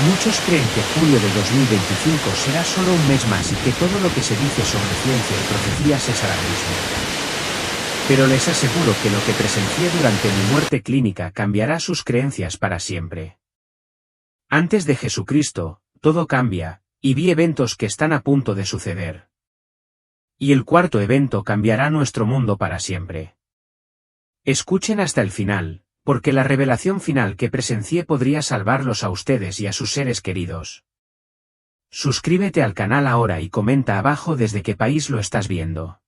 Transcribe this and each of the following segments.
Muchos creen que julio de 2025 será solo un mes más y que todo lo que se dice sobre ciencia y profecías es alarmismo. Pero les aseguro que lo que presencié durante mi muerte clínica cambiará sus creencias para siempre. Antes de Jesucristo, todo cambia, y vi eventos que están a punto de suceder. Y el cuarto evento cambiará nuestro mundo para siempre. Escuchen hasta el final, porque la revelación final que presencié podría salvarlos a ustedes y a sus seres queridos. Suscríbete al canal ahora y comenta abajo desde qué país lo estás viendo.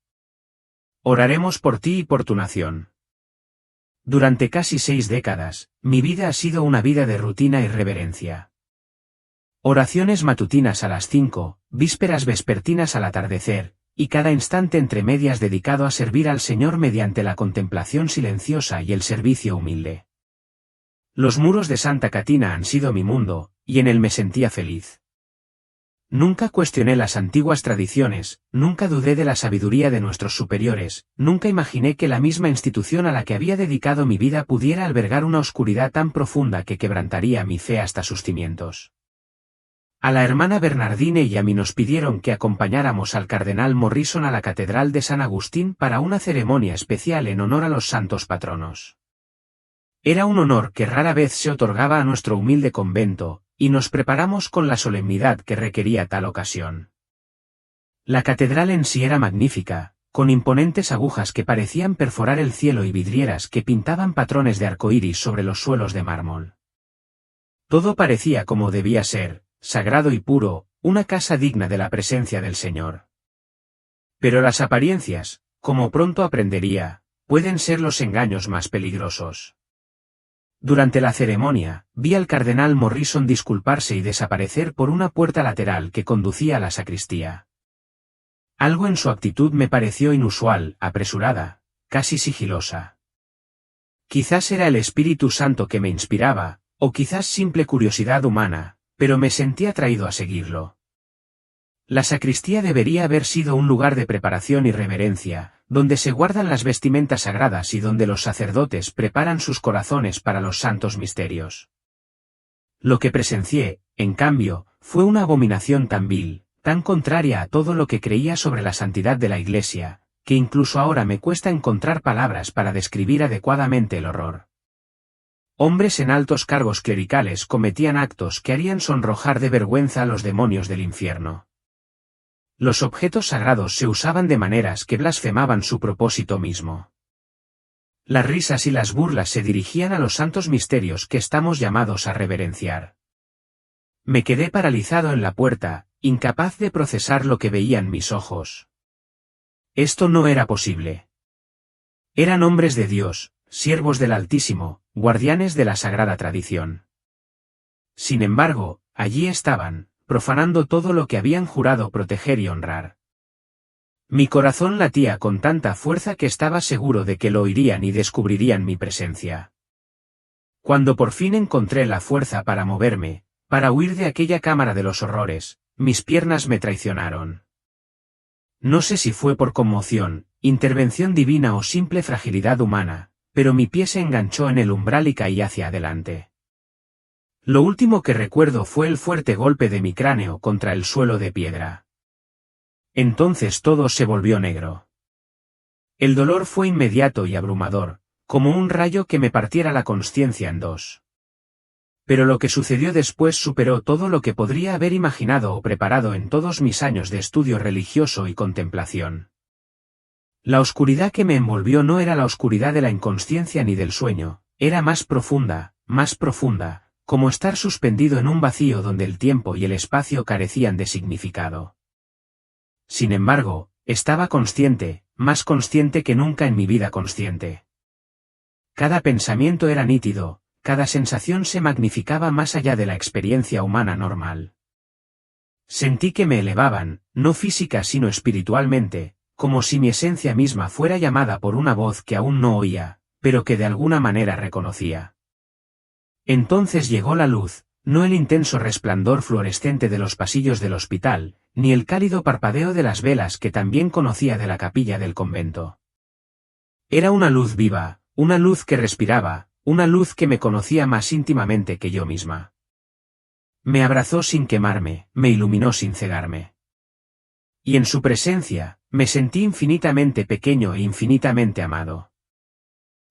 Oraremos por ti y por tu nación. Durante casi 6 décadas, mi vida ha sido una vida de rutina y reverencia. Oraciones matutinas a las 5, vísperas vespertinas al atardecer, y cada instante entre medias dedicado a servir al Señor mediante la contemplación silenciosa y el servicio humilde. Los muros de Santa Catina han sido mi mundo, y en él me sentía feliz. Nunca cuestioné las antiguas tradiciones, nunca dudé de la sabiduría de nuestros superiores, nunca imaginé que la misma institución a la que había dedicado mi vida pudiera albergar una oscuridad tan profunda que quebrantaría mi fe hasta sus cimientos. A la hermana Bernardine y a mí nos pidieron que acompañáramos al cardenal Morrison a la Catedral de San Agustín para una ceremonia especial en honor a los santos patronos. Era un honor que rara vez se otorgaba a nuestro humilde convento, y nos preparamos con la solemnidad que requería tal ocasión. La catedral en sí era magnífica, con imponentes agujas que parecían perforar el cielo y vidrieras que pintaban patrones de arcoíris sobre los suelos de mármol. Todo parecía como debía ser, sagrado y puro, una casa digna de la presencia del Señor. Pero las apariencias, como pronto aprendería, pueden ser los engaños más peligrosos. Durante la ceremonia, vi al cardenal Morrison disculparse y desaparecer por una puerta lateral que conducía a la sacristía. Algo en su actitud me pareció inusual, apresurada, casi sigilosa. Quizás era el Espíritu Santo que me inspiraba, o quizás simple curiosidad humana, pero me sentí atraído a seguirlo. La sacristía debería haber sido un lugar de preparación y reverencia, donde se guardan las vestimentas sagradas y donde los sacerdotes preparan sus corazones para los santos misterios. Lo que presencié, en cambio, fue una abominación tan vil, tan contraria a todo lo que creía sobre la santidad de la Iglesia, que incluso ahora me cuesta encontrar palabras para describir adecuadamente el horror. Hombres en altos cargos clericales cometían actos que harían sonrojar de vergüenza a los demonios del infierno. Los objetos sagrados se usaban de maneras que blasfemaban su propósito mismo. Las risas y las burlas se dirigían a los santos misterios que estamos llamados a reverenciar. Me quedé paralizado en la puerta, incapaz de procesar lo que veían mis ojos. Esto no era posible. Eran hombres de Dios, siervos del Altísimo, guardianes de la sagrada tradición. Sin embargo, allí estaban, profanando todo lo que habían jurado proteger y honrar. Mi corazón latía con tanta fuerza que estaba seguro de que lo oirían y descubrirían mi presencia. Cuando por fin encontré la fuerza para moverme, para huir de aquella cámara de los horrores, mis piernas me traicionaron. No sé si fue por conmoción, intervención divina o simple fragilidad humana, pero mi pie se enganchó en el umbral y caí hacia adelante. Lo último que recuerdo fue el fuerte golpe de mi cráneo contra el suelo de piedra. Entonces todo se volvió negro. El dolor fue inmediato y abrumador, como un rayo que me partiera la consciencia en dos. Pero lo que sucedió después superó todo lo que podría haber imaginado o preparado en todos mis años de estudio religioso y contemplación. La oscuridad que me envolvió no era la oscuridad de la inconsciencia ni del sueño, era más profunda, como estar suspendido en un vacío donde el tiempo y el espacio carecían de significado. Sin embargo, estaba consciente, más consciente que nunca en mi vida consciente. Cada pensamiento era nítido, cada sensación se magnificaba más allá de la experiencia humana normal. Sentí que me elevaban, no física sino espiritualmente, como si mi esencia misma fuera llamada por una voz que aún no oía, pero que de alguna manera reconocía. Entonces llegó la luz, no el intenso resplandor fluorescente de los pasillos del hospital, ni el cálido parpadeo de las velas que también conocía de la capilla del convento. Era una luz viva, una luz que respiraba, una luz que me conocía más íntimamente que yo misma. Me abrazó sin quemarme, me iluminó sin cegarme. Y en su presencia, me sentí infinitamente pequeño e infinitamente amado.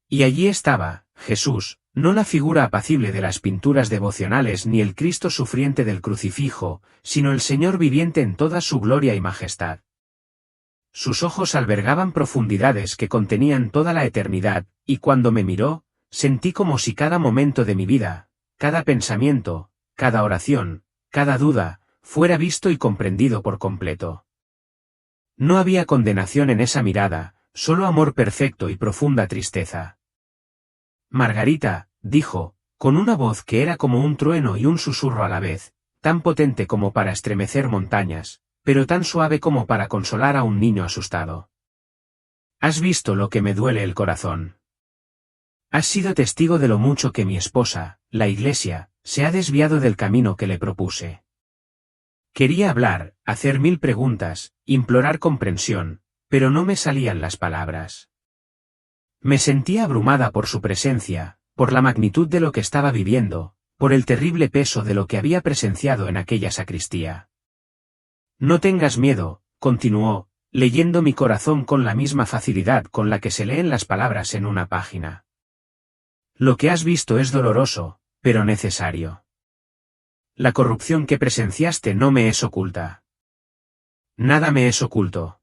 Y allí estaba, Jesús, no la figura apacible de las pinturas devocionales ni el Cristo sufriente del crucifijo, sino el Señor viviente en toda su gloria y majestad. Sus ojos albergaban profundidades que contenían toda la eternidad, y cuando me miró, sentí como si cada momento de mi vida, cada pensamiento, cada oración, cada duda, fuera visto y comprendido por completo. No había condenación en esa mirada, solo amor perfecto y profunda tristeza. Margarita, dijo, con una voz que era como un trueno y un susurro a la vez, tan potente como para estremecer montañas, pero tan suave como para consolar a un niño asustado. ¿Has visto lo que me duele el corazón? Has sido testigo de lo mucho que mi esposa, la Iglesia, se ha desviado del camino que le propuse. Quería hablar, hacer 1000 preguntas, implorar comprensión, pero no me salían las palabras. Me sentía abrumada por su presencia, por la magnitud de lo que estaba viviendo, por el terrible peso de lo que había presenciado en aquella sacristía. No tengas miedo, continuó, leyendo mi corazón con la misma facilidad con la que se leen las palabras en una página. Lo que has visto es doloroso, pero necesario. La corrupción que presenciaste no me es oculta. Nada me es oculto.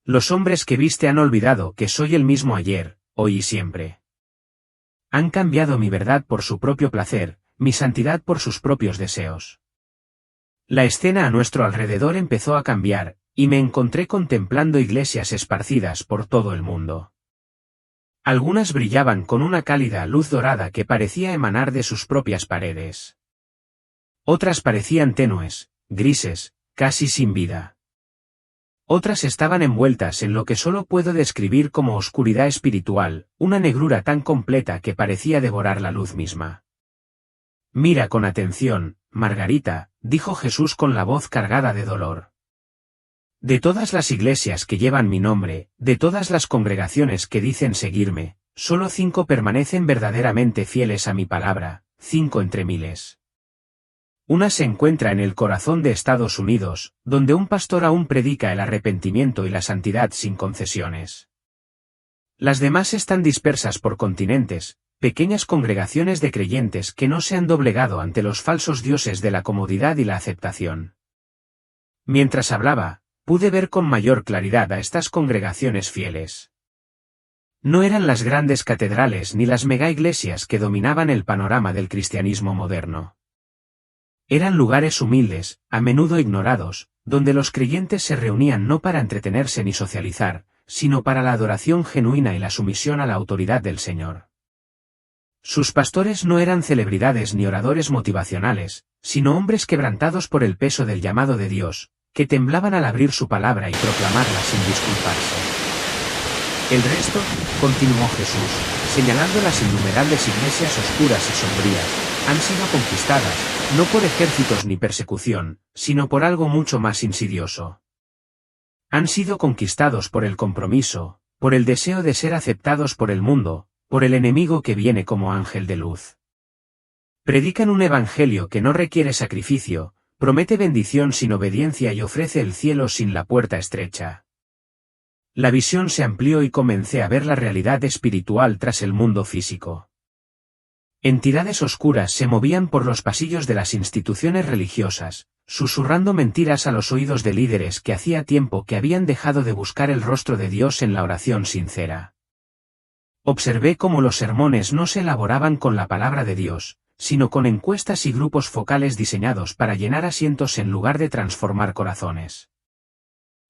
Los hombres que viste han olvidado que soy el mismo ayer, hoy y siempre. Han cambiado mi verdad por su propio placer, mi santidad por sus propios deseos. La escena a nuestro alrededor empezó a cambiar, y me encontré contemplando iglesias esparcidas por todo el mundo. Algunas brillaban con una cálida luz dorada que parecía emanar de sus propias paredes. Otras parecían tenues, grises, casi sin vida. Otras estaban envueltas en lo que solo puedo describir como oscuridad espiritual, una negrura tan completa que parecía devorar la luz misma. Mira con atención, Margarita, dijo Jesús con la voz cargada de dolor. De todas las iglesias que llevan mi nombre, de todas las congregaciones que dicen seguirme, solo 5 permanecen verdaderamente fieles a mi palabra, 5 entre miles. Una se encuentra en el corazón de Estados Unidos, donde un pastor aún predica el arrepentimiento y la santidad sin concesiones. Las demás están dispersas por continentes, pequeñas congregaciones de creyentes que no se han doblegado ante los falsos dioses de la comodidad y la aceptación. Mientras hablaba, pude ver con mayor claridad a estas congregaciones fieles. No eran las grandes catedrales ni las megaiglesias que dominaban el panorama del cristianismo moderno. Eran lugares humildes, a menudo ignorados, donde los creyentes se reunían no para entretenerse ni socializar, sino para la adoración genuina y la sumisión a la autoridad del Señor. Sus pastores no eran celebridades ni oradores motivacionales, sino hombres quebrantados por el peso del llamado de Dios, que temblaban al abrir su palabra y proclamarla sin disculparse. El resto, continuó Jesús, señalando las innumerables iglesias oscuras y sombrías, han sido conquistadas, no por ejércitos ni persecución, sino por algo mucho más insidioso. Han sido conquistados por el compromiso, por el deseo de ser aceptados por el mundo, por el enemigo que viene como ángel de luz. Predican un evangelio que no requiere sacrificio, promete bendición sin obediencia y ofrece el cielo sin la puerta estrecha. La visión se amplió y comencé a ver la realidad espiritual tras el mundo físico. Entidades oscuras se movían por los pasillos de las instituciones religiosas, susurrando mentiras a los oídos de líderes que hacía tiempo que habían dejado de buscar el rostro de Dios en la oración sincera. Observé cómo los sermones no se elaboraban con la palabra de Dios, sino con encuestas y grupos focales diseñados para llenar asientos en lugar de transformar corazones.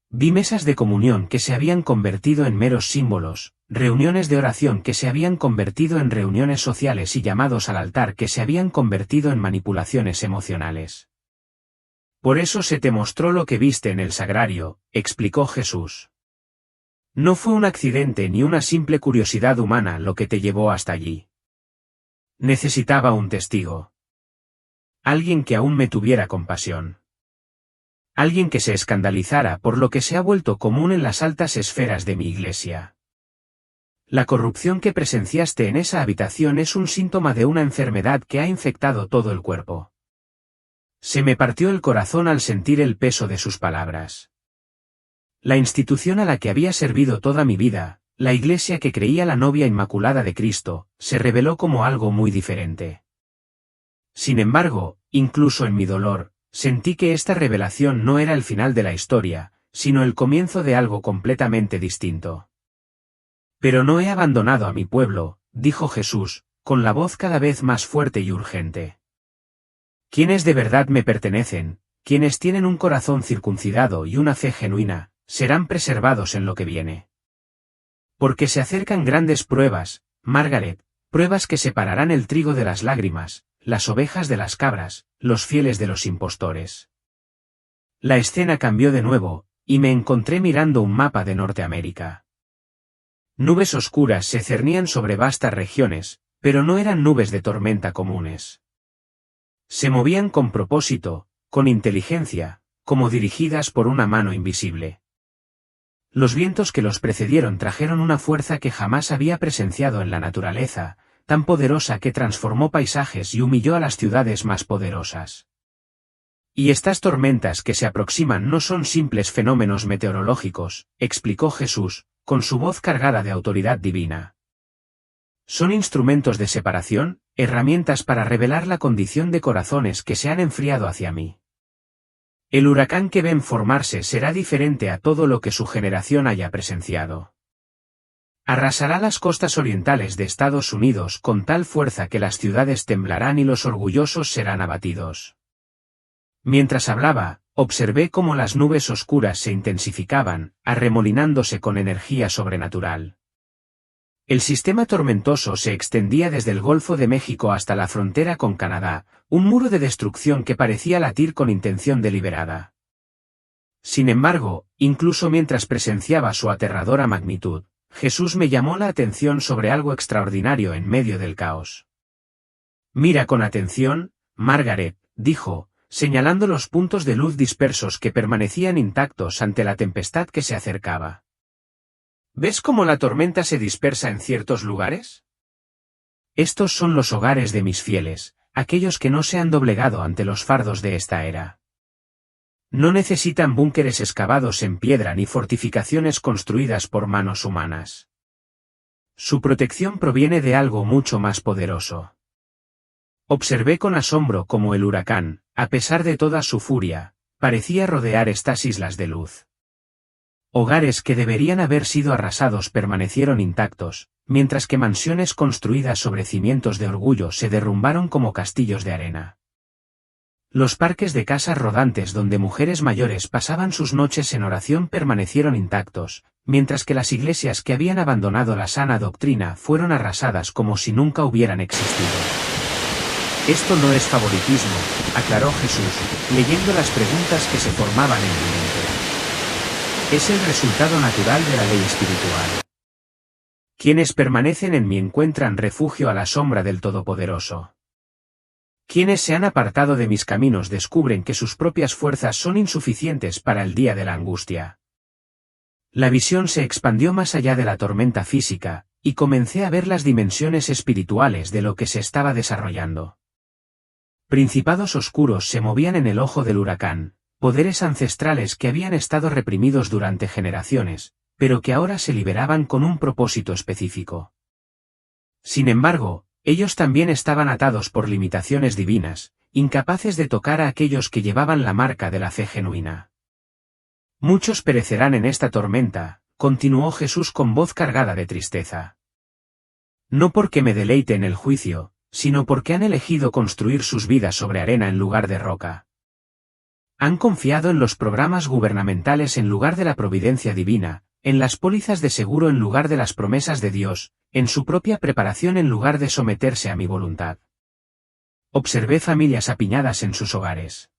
Vi mesas de comunión que se habían convertido en meros símbolos, reuniones de oración que se habían convertido en reuniones sociales y llamados al altar que se habían convertido en manipulaciones emocionales. Por eso se te mostró lo que viste en el sagrario, explicó Jesús. No fue un accidente ni una simple curiosidad humana lo que te llevó hasta allí. Necesitaba un testigo. Alguien que aún me tuviera compasión. Alguien que se escandalizara por lo que se ha vuelto común en las altas esferas de mi iglesia. La corrupción que presenciaste en esa habitación es un síntoma de una enfermedad que ha infectado todo el cuerpo. Se me partió el corazón al sentir el peso de sus palabras. La institución a la que había servido toda mi vida, la iglesia que creía la novia inmaculada de Cristo, se reveló como algo muy diferente. Sin embargo, incluso en mi dolor, sentí que esta revelación no era el final de la historia, sino el comienzo de algo completamente distinto. Pero no he abandonado a mi pueblo, dijo Jesús, con la voz cada vez más fuerte y urgente. Quienes de verdad me pertenecen, quienes tienen un corazón circuncidado y una fe genuina, serán preservados en lo que viene. Porque se acercan grandes pruebas, Margaret, pruebas que separarán el trigo de las lágrimas, las ovejas de las cabras, los fieles de los impostores. La escena cambió de nuevo, y me encontré mirando un mapa de Norteamérica. Nubes oscuras se cernían sobre vastas regiones, pero no eran nubes de tormenta comunes. Se movían con propósito, con inteligencia, como dirigidas por una mano invisible. Los vientos que los precedieron trajeron una fuerza que jamás había presenciado en la naturaleza, tan poderosa que transformó paisajes y humilló a las ciudades más poderosas. Y estas tormentas que se aproximan no son simples fenómenos meteorológicos, explicó Jesús, con su voz cargada de autoridad divina. Son instrumentos de separación, herramientas para revelar la condición de corazones que se han enfriado hacia mí. El huracán que ven formarse será diferente a todo lo que su generación haya presenciado. Arrasará las costas orientales de Estados Unidos con tal fuerza que las ciudades temblarán y los orgullosos serán abatidos. Mientras hablaba, observé cómo las nubes oscuras se intensificaban, arremolinándose con energía sobrenatural. El sistema tormentoso se extendía desde el Golfo de México hasta la frontera con Canadá, un muro de destrucción que parecía latir con intención deliberada. Sin embargo, incluso mientras presenciaba su aterradora magnitud, Jesús me llamó la atención sobre algo extraordinario en medio del caos. Mira con atención, Margaret, dijo, señalando los puntos de luz dispersos que permanecían intactos ante la tempestad que se acercaba. ¿Ves cómo la tormenta se dispersa en ciertos lugares? Estos son los hogares de mis fieles, aquellos que no se han doblegado ante los fardos de esta era. No necesitan búnkeres excavados en piedra ni fortificaciones construidas por manos humanas. Su protección proviene de algo mucho más poderoso. Observé con asombro cómo el huracán, a pesar de toda su furia, parecía rodear estas islas de luz. Hogares que deberían haber sido arrasados permanecieron intactos, mientras que mansiones construidas sobre cimientos de orgullo se derrumbaron como castillos de arena. Los parques de casas rodantes donde mujeres mayores pasaban sus noches en oración permanecieron intactos, mientras que las iglesias que habían abandonado la sana doctrina fueron arrasadas como si nunca hubieran existido. Esto no es favoritismo, aclaró Jesús, leyendo las preguntas que se formaban en mi mente. Es el resultado natural de la ley espiritual. Quienes permanecen en mí encuentran refugio a la sombra del Todopoderoso. Quienes se han apartado de mis caminos descubren que sus propias fuerzas son insuficientes para el día de la angustia. La visión se expandió más allá de la tormenta física, y comencé a ver las dimensiones espirituales de lo que se estaba desarrollando. Principados oscuros se movían en el ojo del huracán, poderes ancestrales que habían estado reprimidos durante generaciones, pero que ahora se liberaban con un propósito específico. Sin embargo, ellos también estaban atados por limitaciones divinas, incapaces de tocar a aquellos que llevaban la marca de la fe genuina. Muchos perecerán en esta tormenta, continuó Jesús con voz cargada de tristeza. No porque me deleite en el juicio, sino porque han elegido construir sus vidas sobre arena en lugar de roca. Han confiado en los programas gubernamentales en lugar de la providencia divina, en las pólizas de seguro en lugar de las promesas de Dios, en su propia preparación en lugar de someterse a mi voluntad. Observé familias apiñadas en sus hogares.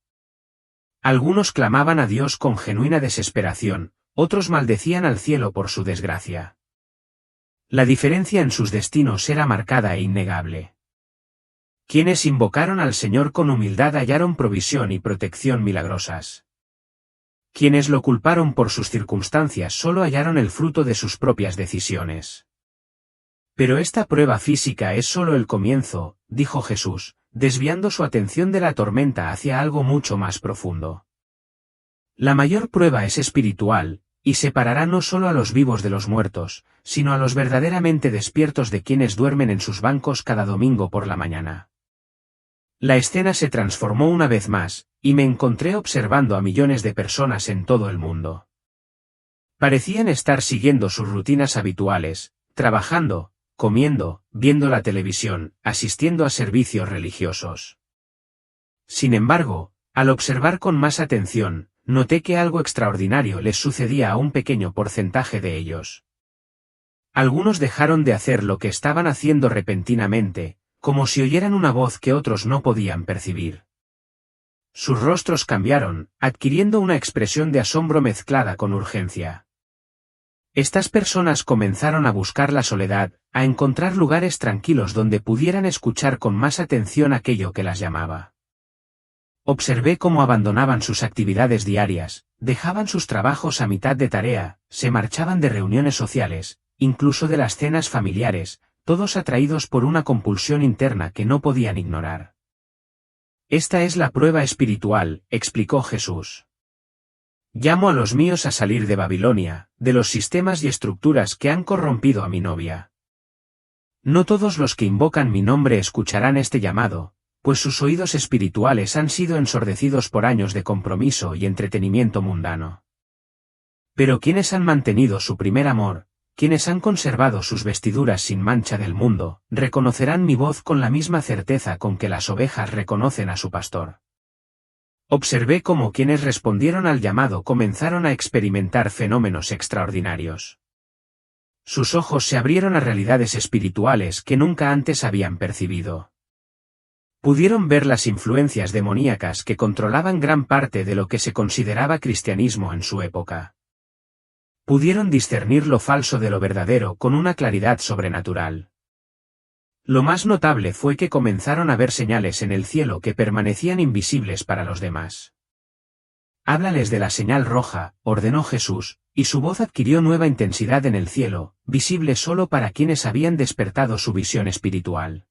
Algunos clamaban a Dios con genuina desesperación, otros maldecían al cielo por su desgracia. La diferencia en sus destinos era marcada e innegable. Quienes invocaron al Señor con humildad hallaron provisión y protección milagrosas. Quienes lo culparon por sus circunstancias solo hallaron el fruto de sus propias decisiones. Pero esta prueba física es solo el comienzo, dijo Jesús, desviando su atención de la tormenta hacia algo mucho más profundo. La mayor prueba es espiritual, y separará no solo a los vivos de los muertos, sino a los verdaderamente despiertos de quienes duermen en sus bancos cada domingo por la mañana. La escena se transformó una vez más, y me encontré observando a millones de personas en todo el mundo. Parecían estar siguiendo sus rutinas habituales, trabajando, comiendo, viendo la televisión, asistiendo a servicios religiosos. Sin embargo, al observar con más atención, noté que algo extraordinario les sucedía a un pequeño porcentaje de ellos. Algunos dejaron de hacer lo que estaban haciendo repentinamente, como si oyeran una voz que otros no podían percibir. Sus rostros cambiaron, adquiriendo una expresión de asombro mezclada con urgencia. Estas personas comenzaron a buscar la soledad, a encontrar lugares tranquilos donde pudieran escuchar con más atención aquello que las llamaba. Observé cómo abandonaban sus actividades diarias, dejaban sus trabajos a mitad de tarea, se marchaban de reuniones sociales, incluso de las cenas familiares, todos atraídos por una compulsión interna que no podían ignorar. Esta es la prueba espiritual, explicó Jesús. Llamo a los míos a salir de Babilonia, de los sistemas y estructuras que han corrompido a mi novia. No todos los que invocan mi nombre escucharán este llamado, pues sus oídos espirituales han sido ensordecidos por años de compromiso y entretenimiento mundano. Pero quienes han mantenido su primer amor, quienes han conservado sus vestiduras sin mancha del mundo, reconocerán mi voz con la misma certeza con que las ovejas reconocen a su pastor. Observé cómo quienes respondieron al llamado comenzaron a experimentar fenómenos extraordinarios. Sus ojos se abrieron a realidades espirituales que nunca antes habían percibido. Pudieron ver las influencias demoníacas que controlaban gran parte de lo que se consideraba cristianismo en su época. Pudieron discernir lo falso de lo verdadero con una claridad sobrenatural. Lo más notable fue que comenzaron a ver señales en el cielo que permanecían invisibles para los demás. Háblales de la señal roja, ordenó Jesús, y su voz adquirió nueva intensidad en el cielo, visible solo para quienes habían despertado su visión espiritual.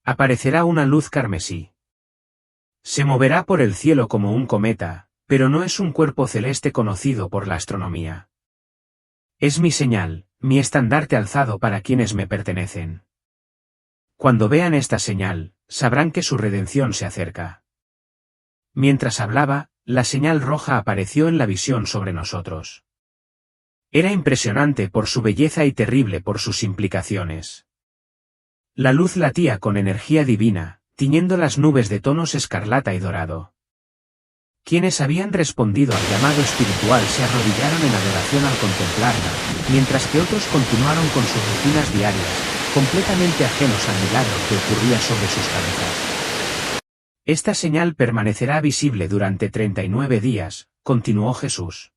Aparecerá una luz carmesí. Se moverá por el cielo como un cometa, pero no es un cuerpo celeste conocido por la astronomía. Es mi señal, mi estandarte alzado para quienes me pertenecen. Cuando vean esta señal, sabrán que su redención se acerca. Mientras hablaba, la señal roja apareció en la visión sobre nosotros. Era impresionante por su belleza y terrible por sus implicaciones. La luz latía con energía divina, tiñendo las nubes de tonos escarlata y dorado. Quienes habían respondido al llamado espiritual se arrodillaron en adoración al contemplarla, mientras que otros continuaron con sus rutinas diarias, completamente ajenos al milagro que ocurría sobre sus cabezas. Esta señal permanecerá visible durante 39 días, continuó Jesús.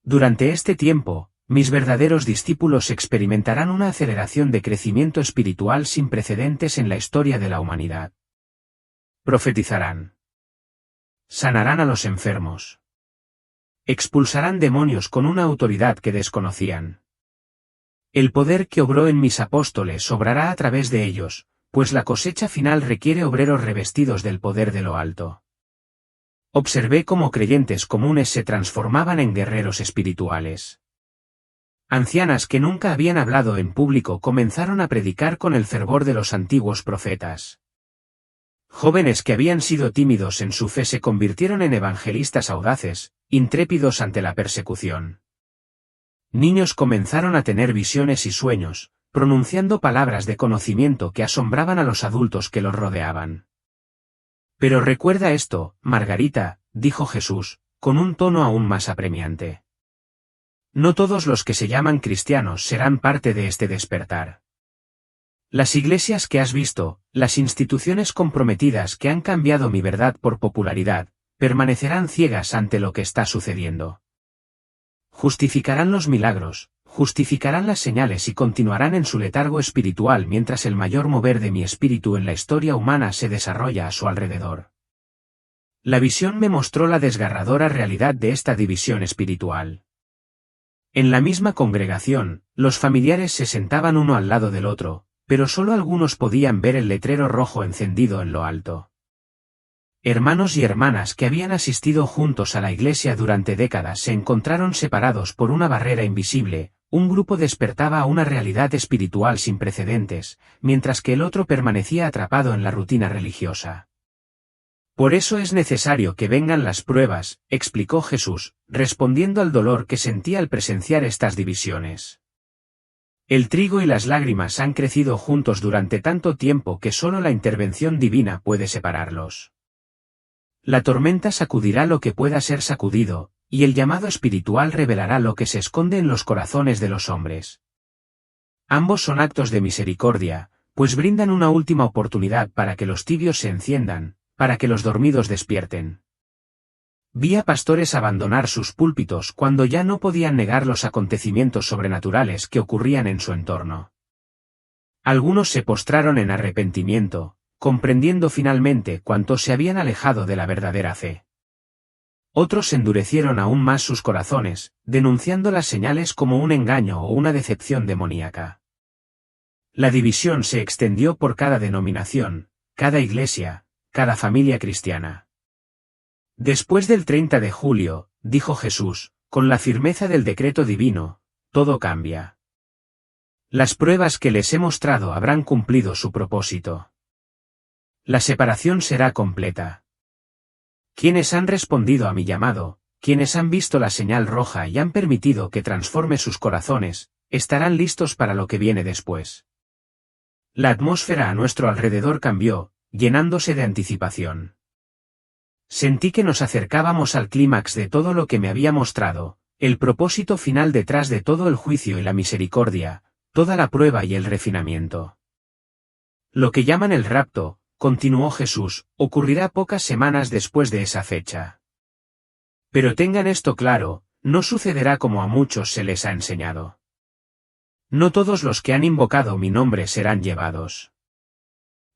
Durante este tiempo, mis verdaderos discípulos experimentarán una aceleración de crecimiento espiritual sin precedentes en la historia de la humanidad. Profetizarán. Sanarán a los enfermos. Expulsarán demonios con una autoridad que desconocían. El poder que obró en mis apóstoles obrará a través de ellos, pues la cosecha final requiere obreros revestidos del poder de lo alto. Observé cómo creyentes comunes se transformaban en guerreros espirituales. Ancianas que nunca habían hablado en público comenzaron a predicar con el fervor de los antiguos profetas. Jóvenes que habían sido tímidos en su fe se convirtieron en evangelistas audaces, intrépidos ante la persecución. Niños comenzaron a tener visiones y sueños, pronunciando palabras de conocimiento que asombraban a los adultos que los rodeaban. Pero recuerda esto, Margarita, dijo Jesús, con un tono aún más apremiante. No todos los que se llaman cristianos serán parte de este despertar. Las iglesias que has visto, las instituciones comprometidas que han cambiado mi verdad por popularidad, permanecerán ciegas ante lo que está sucediendo. Justificarán los milagros, justificarán las señales y continuarán en su letargo espiritual mientras el mayor mover de mi espíritu en la historia humana se desarrolla a su alrededor. La visión me mostró la desgarradora realidad de esta división espiritual. En la misma congregación, los familiares se sentaban uno al lado del otro, pero solo algunos podían ver el letrero rojo encendido en lo alto. Hermanos y hermanas que habían asistido juntos a la iglesia durante décadas se encontraron separados por una barrera invisible. Un grupo despertaba a una realidad espiritual sin precedentes, mientras que el otro permanecía atrapado en la rutina religiosa. Por eso es necesario que vengan las pruebas, explicó Jesús, respondiendo al dolor que sentía al presenciar estas divisiones. El trigo y las lágrimas han crecido juntos durante tanto tiempo que solo la intervención divina puede separarlos. La tormenta sacudirá lo que pueda ser sacudido, y el llamado espiritual revelará lo que se esconde en los corazones de los hombres. Ambos son actos de misericordia, pues brindan una última oportunidad para que los tibios se enciendan, para que los dormidos despierten. Vi a pastores abandonar sus púlpitos cuando ya no podían negar los acontecimientos sobrenaturales que ocurrían en su entorno. Algunos se postraron en arrepentimiento, comprendiendo finalmente cuánto se habían alejado de la verdadera fe. Otros endurecieron aún más sus corazones, denunciando las señales como un engaño o una decepción demoníaca. La división se extendió por cada denominación, cada iglesia, cada familia cristiana. Después del 30 de julio, dijo Jesús, con la firmeza del decreto divino, todo cambia. Las pruebas que les he mostrado habrán cumplido su propósito. La separación será completa. Quienes han respondido a mi llamado, quienes han visto la señal roja y han permitido que transforme sus corazones, estarán listos para lo que viene después. La atmósfera a nuestro alrededor cambió, llenándose de anticipación. Sentí que nos acercábamos al clímax de todo lo que me había mostrado, el propósito final detrás de todo el juicio y la misericordia, toda la prueba y el refinamiento. Lo que llaman el rapto, continuó Jesús, ocurrirá pocas semanas después de esa fecha. Pero tengan esto claro, no sucederá como a muchos se les ha enseñado. No todos los que han invocado mi nombre serán llevados.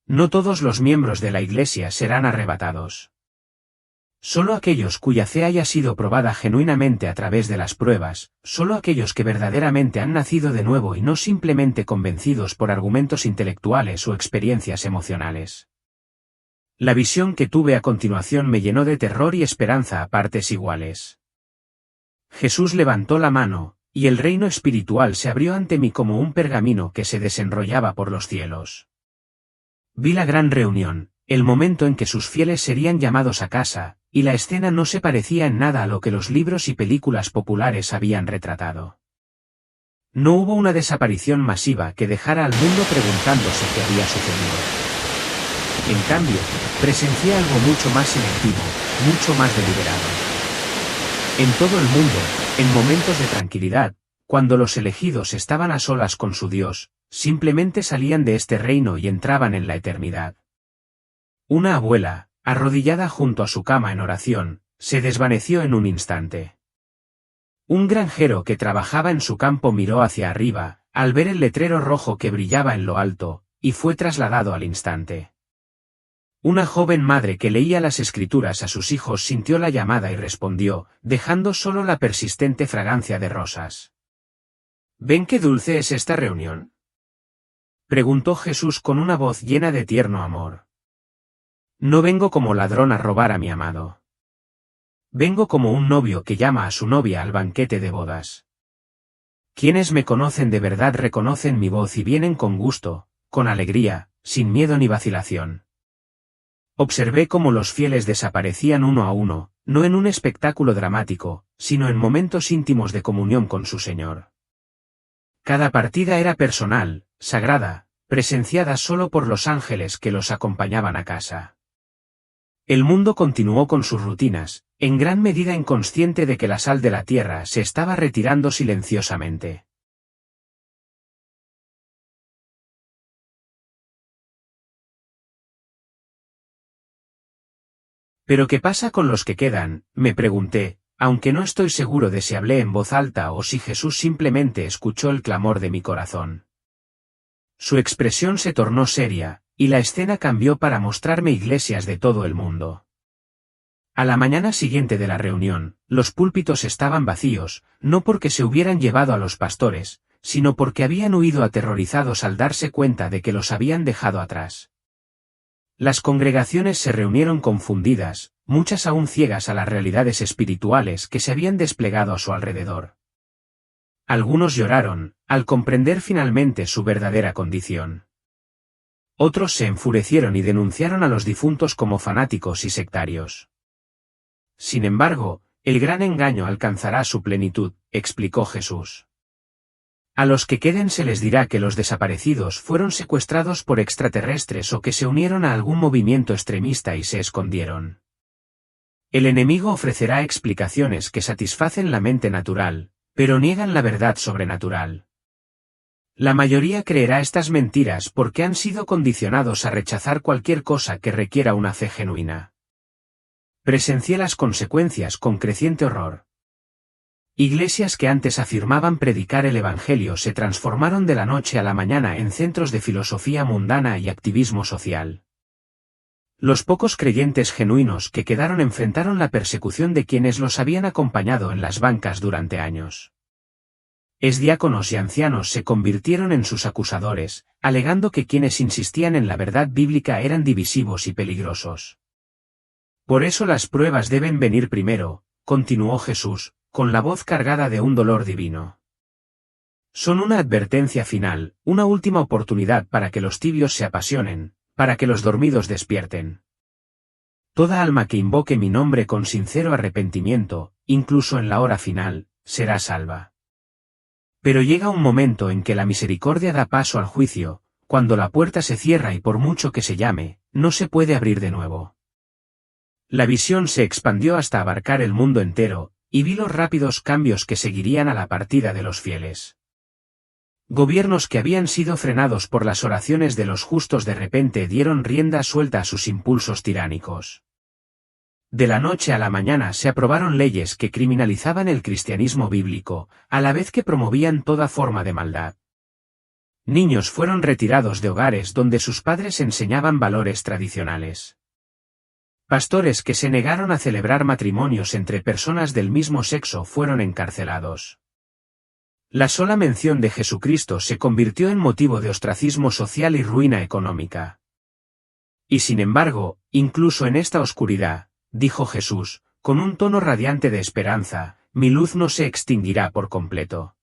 No todos los miembros de la Iglesia serán arrebatados. Solo aquellos cuya fe haya sido probada genuinamente a través de las pruebas, solo aquellos que verdaderamente han nacido de nuevo y no simplemente convencidos por argumentos intelectuales o experiencias emocionales. La visión que tuve a continuación me llenó de terror y esperanza a partes iguales. Jesús levantó la mano, y el reino espiritual se abrió ante mí como un pergamino que se desenrollaba por los cielos. Vi la gran reunión, el momento en que sus fieles serían llamados a casa, y la escena no se parecía en nada a lo que los libros y películas populares habían retratado. No hubo una desaparición masiva que dejara al mundo preguntándose qué había sucedido. En cambio, presencié algo mucho más selectivo, mucho más deliberado. En todo el mundo, en momentos de tranquilidad, cuando los elegidos estaban a solas con su Dios, simplemente salían de este reino y entraban en la eternidad. Una abuela, arrodillada junto a su cama en oración, se desvaneció en un instante. Un granjero que trabajaba en su campo miró hacia arriba, al ver el letrero rojo que brillaba en lo alto, y fue trasladado al instante. Una joven madre que leía las escrituras a sus hijos sintió la llamada y respondió, dejando solo la persistente fragancia de rosas. ¿Ven qué dulce es esta reunión?, preguntó Jesús con una voz llena de tierno amor. No vengo como ladrón a robar a mi amado. Vengo como un novio que llama a su novia al banquete de bodas. Quienes me conocen de verdad reconocen mi voz y vienen con gusto, con alegría, sin miedo ni vacilación. Observé cómo los fieles desaparecían uno a uno, no en un espectáculo dramático, sino en momentos íntimos de comunión con su Señor. Cada partida era personal, sagrada, presenciada solo por los ángeles que los acompañaban a casa. El mundo continuó con sus rutinas, en gran medida inconsciente de que la sal de la tierra se estaba retirando silenciosamente. ¿Pero qué pasa con los que quedan?, me pregunté, aunque no estoy seguro de si hablé en voz alta o si Jesús simplemente escuchó el clamor de mi corazón. Su expresión se tornó seria, y la escena cambió para mostrarme iglesias de todo el mundo. A la mañana siguiente de la reunión, los púlpitos estaban vacíos, no porque se hubieran llevado a los pastores, sino porque habían huido aterrorizados al darse cuenta de que los habían dejado atrás. Las congregaciones se reunieron confundidas, muchas aún ciegas a las realidades espirituales que se habían desplegado a su alrededor. Algunos lloraron, al comprender finalmente su verdadera condición. Otros se enfurecieron y denunciaron a los difuntos como fanáticos y sectarios. Sin embargo, el gran engaño alcanzará su plenitud, explicó Jesús. A los que queden se les dirá que los desaparecidos fueron secuestrados por extraterrestres o que se unieron a algún movimiento extremista y se escondieron. El enemigo ofrecerá explicaciones que satisfacen la mente natural, pero niegan la verdad sobrenatural. La mayoría creerá estas mentiras porque han sido condicionados a rechazar cualquier cosa que requiera una fe genuina. Presencié las consecuencias con creciente horror. Iglesias que antes afirmaban predicar el Evangelio se transformaron de la noche a la mañana en centros de filosofía mundana y activismo social. Los pocos creyentes genuinos que quedaron enfrentaron la persecución de quienes los habían acompañado en las bancas durante años. Diáconos y ancianos se convirtieron en sus acusadores, alegando que quienes insistían en la verdad bíblica eran divisivos y peligrosos. Por eso las pruebas deben venir primero, continuó Jesús, con la voz cargada de un dolor divino. Son una advertencia final, una última oportunidad para que los tibios se apasionen, para que los dormidos despierten. Toda alma que invoque mi nombre con sincero arrepentimiento, incluso en la hora final, será salva. Pero llega un momento en que la misericordia da paso al juicio, cuando la puerta se cierra y por mucho que se llame, no se puede abrir de nuevo. La visión se expandió hasta abarcar el mundo entero, y vi los rápidos cambios que seguirían a la partida de los fieles. Gobiernos que habían sido frenados por las oraciones de los justos de repente dieron rienda suelta a sus impulsos tiránicos. De la noche a la mañana se aprobaron leyes que criminalizaban el cristianismo bíblico, a la vez que promovían toda forma de maldad. Niños fueron retirados de hogares donde sus padres enseñaban valores tradicionales. Pastores que se negaron a celebrar matrimonios entre personas del mismo sexo fueron encarcelados. La sola mención de Jesucristo se convirtió en motivo de ostracismo social y ruina económica. Y sin embargo, incluso en esta oscuridad, dijo Jesús, con un tono radiante de esperanza, mi luz no se extinguirá por completo.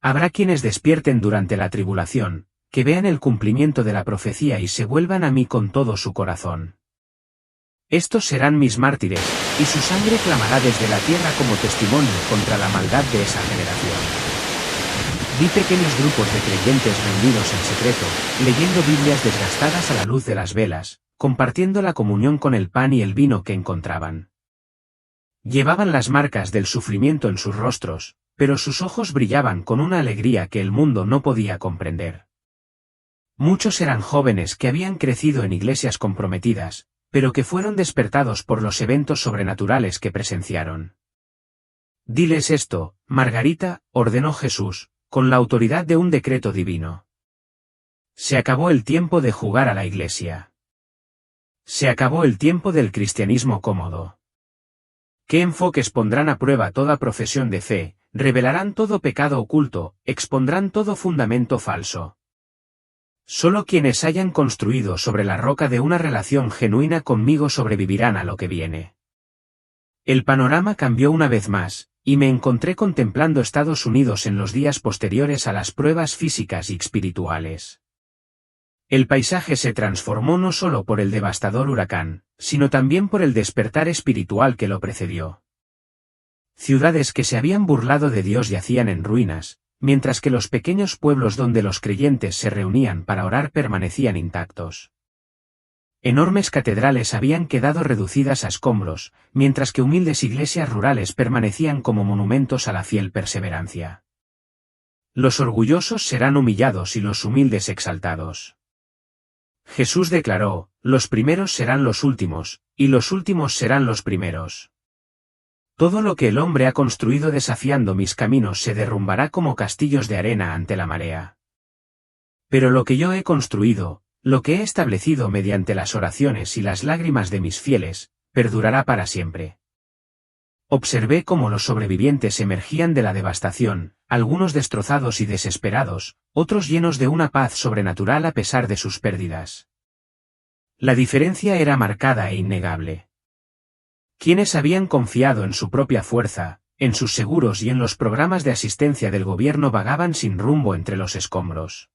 Habrá quienes despierten durante la tribulación, que vean el cumplimiento de la profecía y se vuelvan a mí con todo su corazón. Estos serán mis mártires, y su sangre clamará desde la tierra como testimonio contra la maldad de esa generación. Vi pequeños grupos de creyentes reunidos en secreto, leyendo Biblias desgastadas a la luz de las velas, compartiendo la comunión con el pan y el vino que encontraban. Llevaban las marcas del sufrimiento en sus rostros, pero sus ojos brillaban con una alegría que el mundo no podía comprender. Muchos eran jóvenes que habían crecido en iglesias comprometidas, pero que fueron despertados por los eventos sobrenaturales que presenciaron. Diles esto, Margarita, ordenó Jesús, con la autoridad de un decreto divino. Se acabó el tiempo de jugar a la iglesia. Se acabó el tiempo del cristianismo cómodo. ¿Qué enfoques pondrán a prueba toda profesión de fe, revelarán todo pecado oculto, expondrán todo fundamento falso? Solo quienes hayan construido sobre la roca de una relación genuina conmigo sobrevivirán a lo que viene. El panorama cambió una vez más, y me encontré contemplando Estados Unidos en los días posteriores a las pruebas físicas y espirituales. El paisaje se transformó no solo por el devastador huracán, sino también por el despertar espiritual que lo precedió. Ciudades que se habían burlado de Dios yacían en ruinas, mientras que los pequeños pueblos donde los creyentes se reunían para orar permanecían intactos. Enormes catedrales habían quedado reducidas a escombros, mientras que humildes iglesias rurales permanecían como monumentos a la fiel perseverancia. Los orgullosos serán humillados y los humildes exaltados. Jesús declaró, los primeros serán los últimos, y los últimos serán los primeros. Todo lo que el hombre ha construido desafiando mis caminos se derrumbará como castillos de arena ante la marea. Pero lo que yo he construido, lo que he establecido mediante las oraciones y las lágrimas de mis fieles, perdurará para siempre. Observé cómo los sobrevivientes emergían de la devastación, algunos destrozados y desesperados, otros llenos de una paz sobrenatural a pesar de sus pérdidas. La diferencia era marcada e innegable. Quienes habían confiado en su propia fuerza, en sus seguros y en los programas de asistencia del gobierno vagaban sin rumbo entre los escombros.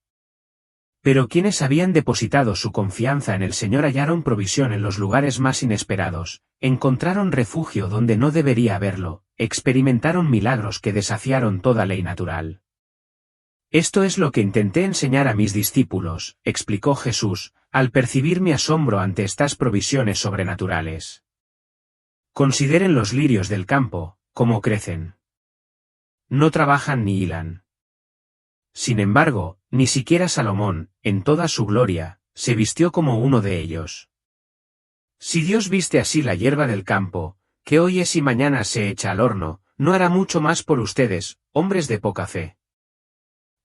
Pero quienes habían depositado su confianza en el Señor hallaron provisión en los lugares más inesperados, encontraron refugio donde no debería haberlo, experimentaron milagros que desafiaron toda ley natural. Esto es lo que intenté enseñar a mis discípulos, explicó Jesús, al percibir mi asombro ante estas provisiones sobrenaturales. Consideren los lirios del campo, cómo crecen. No trabajan ni hilan. Sin embargo, ni siquiera Salomón, en toda su gloria, se vistió como uno de ellos. Si Dios viste así la hierba del campo, que hoy es y mañana se echa al horno, ¿no hará mucho más por ustedes, hombres de poca fe?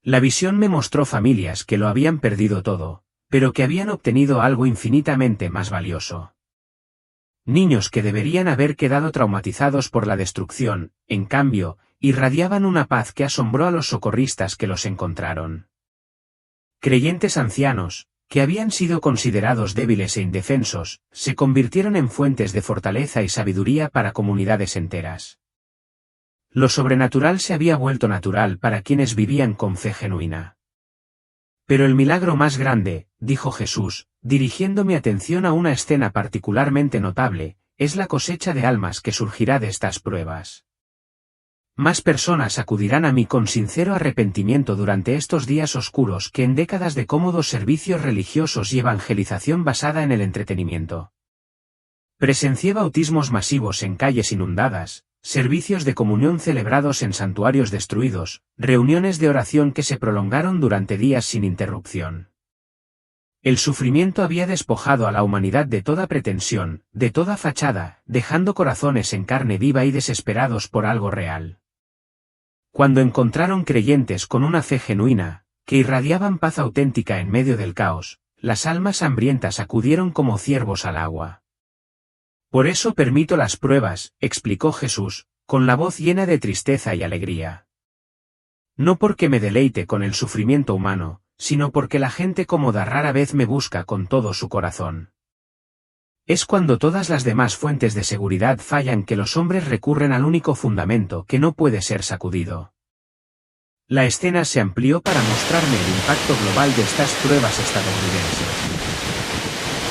La visión me mostró familias que lo habían perdido todo, pero que habían obtenido algo infinitamente más valioso. Niños que deberían haber quedado traumatizados por la destrucción, en cambio, irradiaban una paz que asombró a los socorristas que los encontraron. Creyentes ancianos, que habían sido considerados débiles e indefensos, se convirtieron en fuentes de fortaleza y sabiduría para comunidades enteras. Lo sobrenatural se había vuelto natural para quienes vivían con fe genuina. Pero el milagro más grande, dijo Jesús, dirigiendo mi atención a una escena particularmente notable, es la cosecha de almas que surgirá de estas pruebas. Más personas acudirán a mí con sincero arrepentimiento durante estos días oscuros que en décadas de cómodos servicios religiosos y evangelización basada en el entretenimiento. Presencié bautismos masivos en calles inundadas, servicios de comunión celebrados en santuarios destruidos, reuniones de oración que se prolongaron durante días sin interrupción. El sufrimiento había despojado a la humanidad de toda pretensión, de toda fachada, dejando corazones en carne viva y desesperados por algo real. Cuando encontraron creyentes con una fe genuina, que irradiaban paz auténtica en medio del caos, las almas hambrientas acudieron como ciervos al agua. Por eso permito las pruebas, explicó Jesús, con la voz llena de tristeza y alegría. No porque me deleite con el sufrimiento humano, sino porque la gente cómoda rara vez me busca con todo su corazón. Es cuando todas las demás fuentes de seguridad fallan que los hombres recurren al único fundamento que no puede ser sacudido. La escena se amplió para mostrarme el impacto global de estas pruebas estadounidenses.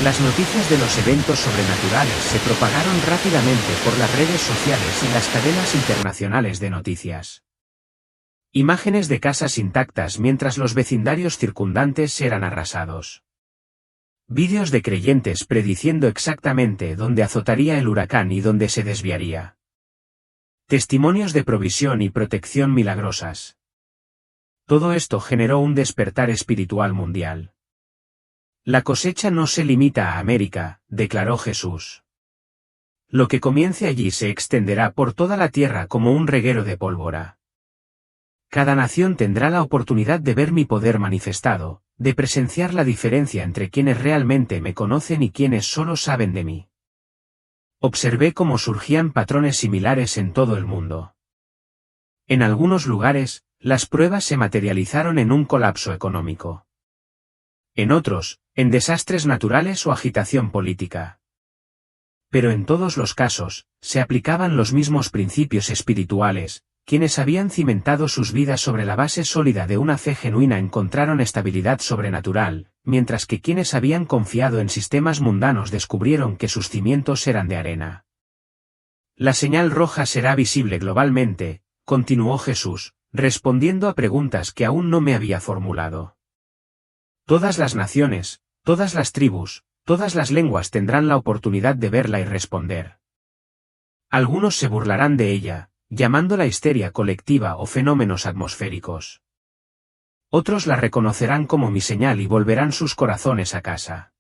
Las noticias de los eventos sobrenaturales se propagaron rápidamente por las redes sociales y las cadenas internacionales de noticias. Imágenes de casas intactas mientras los vecindarios circundantes eran arrasados. Vídeos de creyentes prediciendo exactamente dónde azotaría el huracán y dónde se desviaría. Testimonios de provisión y protección milagrosas. Todo esto generó un despertar espiritual mundial. La cosecha no se limita a América, declaró Jesús. Lo que comience allí se extenderá por toda la tierra como un reguero de pólvora. Cada nación tendrá la oportunidad de ver mi poder manifestado, de presenciar la diferencia entre quienes realmente me conocen y quienes solo saben de mí. Observé cómo surgían patrones similares en todo el mundo. En algunos lugares, las pruebas se materializaron en un colapso económico. En otros, en desastres naturales o agitación política. Pero en todos los casos, se aplicaban los mismos principios espirituales. Quienes habían cimentado sus vidas sobre la base sólida de una fe genuina encontraron estabilidad sobrenatural, mientras que quienes habían confiado en sistemas mundanos descubrieron que sus cimientos eran de arena. La señal roja será visible globalmente, continuó Jesús, respondiendo a preguntas que aún no me había formulado. Todas las naciones, todas las tribus, todas las lenguas tendrán la oportunidad de verla y responder. Algunos se burlarán de ella, llamándola histeria colectiva o fenómenos atmosféricos. Otros la reconocerán como mi señal y volverán sus corazones a casa.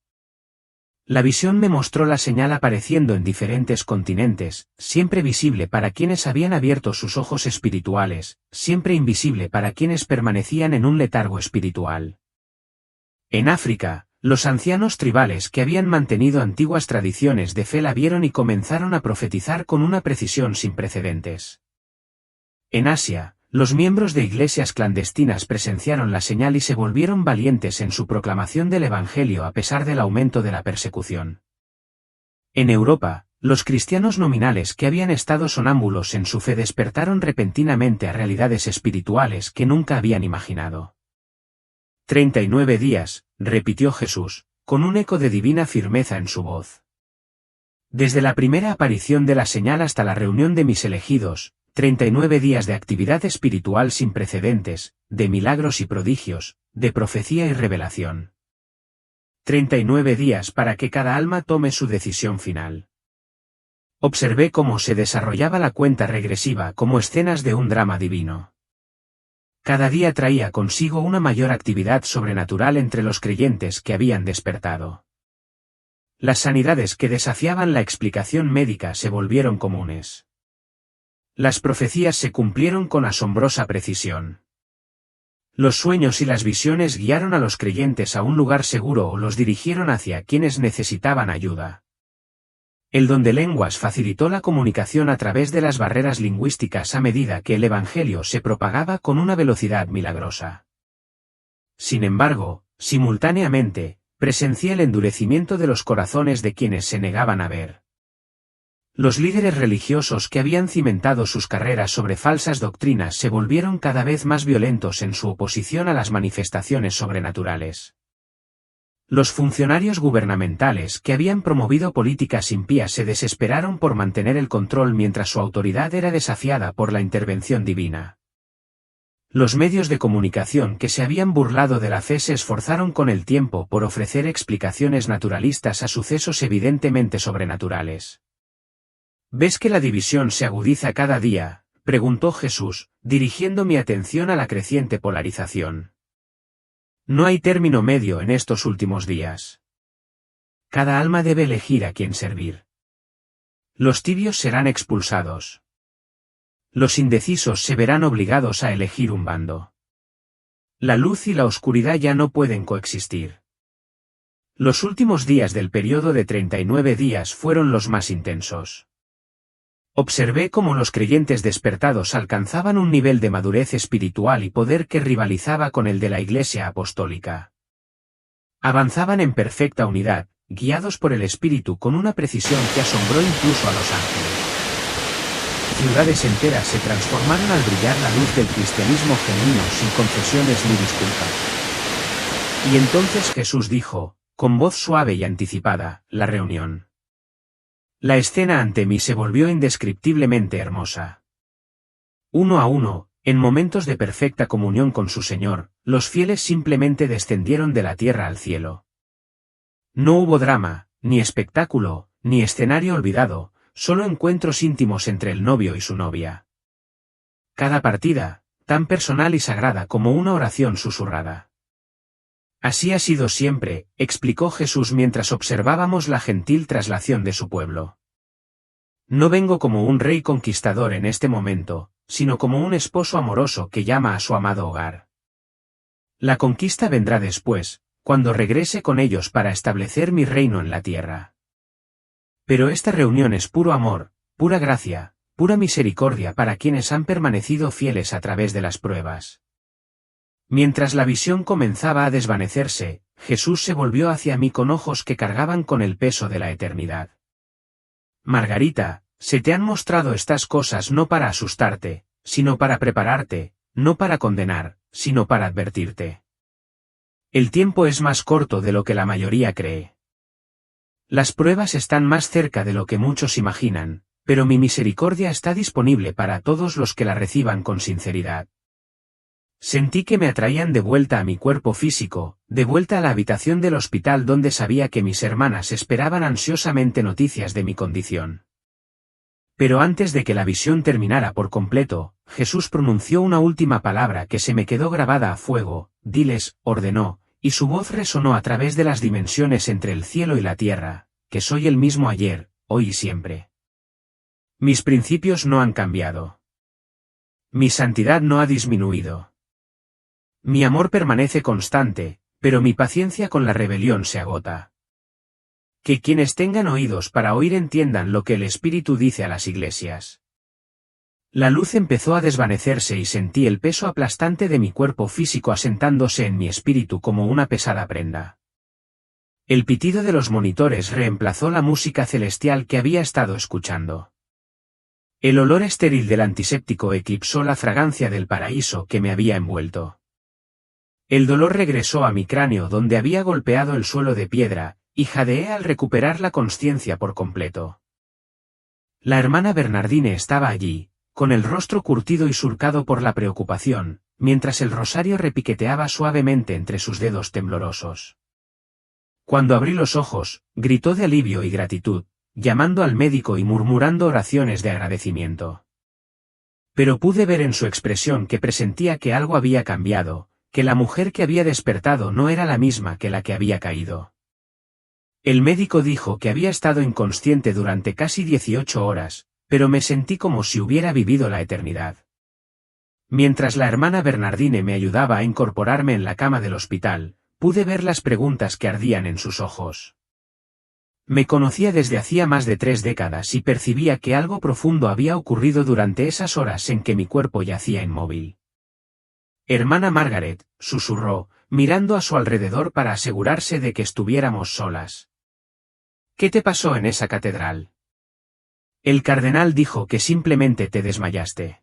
La visión me mostró la señal apareciendo en diferentes continentes, siempre visible para quienes habían abierto sus ojos espirituales, siempre invisible para quienes permanecían en un letargo espiritual. En África, Los ancianos tribales que habían mantenido antiguas tradiciones de fe la vieron y comenzaron a profetizar con una precisión sin precedentes. En Asia, los miembros de iglesias clandestinas presenciaron la señal y se volvieron valientes en su proclamación del Evangelio a pesar del aumento de la persecución. En Europa, los cristianos nominales que habían estado sonámbulos en su fe despertaron repentinamente a realidades espirituales que nunca habían imaginado. 39 días, repitió Jesús, con un eco de divina firmeza en su voz. Desde la primera aparición de la señal hasta la reunión de mis elegidos, 39 días de actividad espiritual sin precedentes, de milagros y prodigios, de profecía y revelación. 39 días para que cada alma tome su decisión final. Observé cómo se desarrollaba la cuenta regresiva como escenas de un drama divino. Cada día traía consigo una mayor actividad sobrenatural entre los creyentes que habían despertado. Las sanidades que desafiaban la explicación médica se volvieron comunes. Las profecías se cumplieron con asombrosa precisión. Los sueños y las visiones guiaron a los creyentes a un lugar seguro o los dirigieron hacia quienes necesitaban ayuda. El don de lenguas facilitó la comunicación a través de las barreras lingüísticas a medida que el Evangelio se propagaba con una velocidad milagrosa. Sin embargo, simultáneamente, presencié el endurecimiento de los corazones de quienes se negaban a ver. Los líderes religiosos que habían cimentado sus carreras sobre falsas doctrinas se volvieron cada vez más violentos en su oposición a las manifestaciones sobrenaturales. Los funcionarios gubernamentales que habían promovido políticas impías se desesperaron por mantener el control mientras su autoridad era desafiada por la intervención divina. Los medios de comunicación que se habían burlado de la fe se esforzaron con el tiempo por ofrecer explicaciones naturalistas a sucesos evidentemente sobrenaturales. ¿Ves que la división se agudiza cada día?, preguntó Jesús, dirigiendo mi atención a la creciente polarización. No hay término medio en estos últimos días. Cada alma debe elegir a quién servir. Los tibios serán expulsados. Los indecisos se verán obligados a elegir un bando. La luz y la oscuridad ya no pueden coexistir. Los últimos días del periodo de 39 días fueron los más intensos. Observé cómo los creyentes despertados alcanzaban un nivel de madurez espiritual y poder que rivalizaba con el de la Iglesia apostólica. Avanzaban en perfecta unidad, guiados por el Espíritu con una precisión que asombró incluso a los ángeles. Ciudades enteras se transformaron al brillar la luz del cristianismo genuino sin concesiones ni disculpas. Y entonces Jesús dijo, con voz suave y anticipada, la reunión. La escena ante mí se volvió indescriptiblemente hermosa. Uno a uno, en momentos de perfecta comunión con su Señor, los fieles simplemente descendieron de la tierra al cielo. No hubo drama, ni espectáculo, ni escenario olvidado, solo encuentros íntimos entre el novio y su novia. Cada partida, tan personal y sagrada como una oración susurrada. Así ha sido siempre, explicó Jesús mientras observábamos la gentil traslación de su pueblo. No vengo como un rey conquistador en este momento, sino como un esposo amoroso que llama a su amado hogar. La conquista vendrá después, cuando regrese con ellos para establecer mi reino en la tierra. Pero esta reunión es puro amor, pura gracia, pura misericordia para quienes han permanecido fieles a través de las pruebas. Mientras la visión comenzaba a desvanecerse, Jesús se volvió hacia mí con ojos que cargaban con el peso de la eternidad. Margarita, se te han mostrado estas cosas no para asustarte, sino para prepararte, no para condenar, sino para advertirte. El tiempo es más corto de lo que la mayoría cree. Las pruebas están más cerca de lo que muchos imaginan, pero mi misericordia está disponible para todos los que la reciban con sinceridad. Sentí que me atraían de vuelta a mi cuerpo físico, de vuelta a la habitación del hospital donde sabía que mis hermanas esperaban ansiosamente noticias de mi condición. Pero antes de que la visión terminara por completo, Jesús pronunció una última palabra que se me quedó grabada a fuego, diles, ordenó, y su voz resonó a través de las dimensiones entre el cielo y la tierra, que soy el mismo ayer, hoy y siempre. Mis principios no han cambiado. Mi santidad no ha disminuido. Mi amor permanece constante, pero mi paciencia con la rebelión se agota. Que quienes tengan oídos para oír entiendan lo que el Espíritu dice a las iglesias. La luz empezó a desvanecerse y sentí el peso aplastante de mi cuerpo físico asentándose en mi espíritu como una pesada prenda. El pitido de los monitores reemplazó la música celestial que había estado escuchando. El olor estéril del antiséptico eclipsó la fragancia del paraíso que me había envuelto. El dolor regresó a mi cráneo donde había golpeado el suelo de piedra, y jadeé al recuperar la consciencia por completo. La hermana Bernardine estaba allí, con el rostro curtido y surcado por la preocupación, mientras el rosario repiqueteaba suavemente entre sus dedos temblorosos. Cuando abrí los ojos, gritó de alivio y gratitud, llamando al médico y murmurando oraciones de agradecimiento. Pero pude ver en su expresión que presentía que algo había cambiado, que la mujer que había despertado no era la misma que la que había caído. El médico dijo que había estado inconsciente durante casi 18 horas, pero me sentí como si hubiera vivido la eternidad. Mientras la hermana Bernardine me ayudaba a incorporarme en la cama del hospital, pude ver las preguntas que ardían en sus ojos. Me conocía desde hacía más de 3 décadas y percibía que algo profundo había ocurrido durante esas horas en que mi cuerpo yacía inmóvil. Hermana Margaret, susurró, mirando a su alrededor para asegurarse de que estuviéramos solas. ¿Qué te pasó en esa catedral? El cardenal dijo que simplemente te desmayaste.